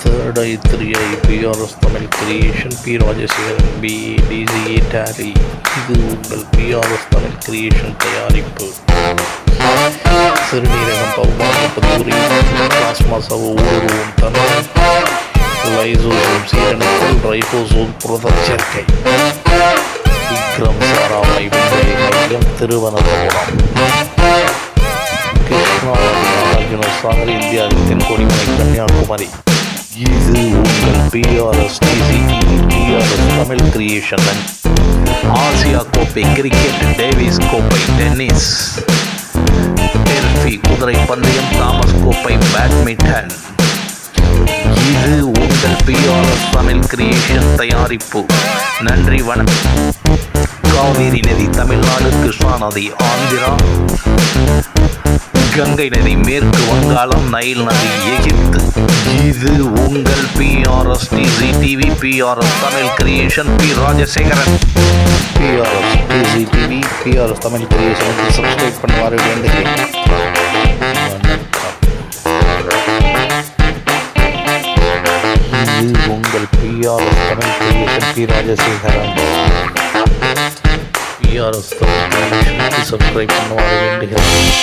Third I3I PRS Tamil Creation P. Rajasekharan BE DCE Tally. இது உங்கள் PRS Tamil Creation தயாரிப்பு. சிறுநீரகம் பௌமானிப்பது plasma சவ ஊடுருவும் தன்மை, லைசோசோம் சீரணித்தல், ரைபோசோம் புரதச் சேர்க்கை. விக்ரம் சாராபாய் விண்வெளி மையம், திருவனந்தபுரம். கிருஷ்ணா நாகார்ஜுன சாகர், இந்தியாவின் தென்கோடிமலை, கன்னியாகுமரி. இது உங்கள் PRS தமிழ் கிரியேஷன். ஆசியா கோப்பை கிரிக்கெட், டேவிஸ் கோப்பை டென்னிஸ், டெல்ஃபி குதிரை பந்தயம், தாமஸ் கோப்பை பேட்மிண்டன். இது உங்கள் PRS தமிழ் கிரியேஷன் தயாரிப்பு. நன்றி, வணக்கம். காவேரி நதி தமிழ்நாடு, கிருஷ்ணா நதி ஆந்திரா, கங்கை நதி மேற்கு வங்காளம், நைல் நதி எகிப்து. இது உங்கள் PRS TZTV PRS Tamil creation P. Rajasekaran. PRS TZTV PRS Tamil கிரியேஷனுக்கு சப்ஸ்கிரைப் பண்ணுவாரு வேண்டுகிறேன். இது உங்கள் PRS Tamil creation P. Rajasekaran. PRS Tamil கிரியேஷனுக்கு சப்ஸ்கிரைப் பண்ணுவாரு வேண்டுகிறேன்.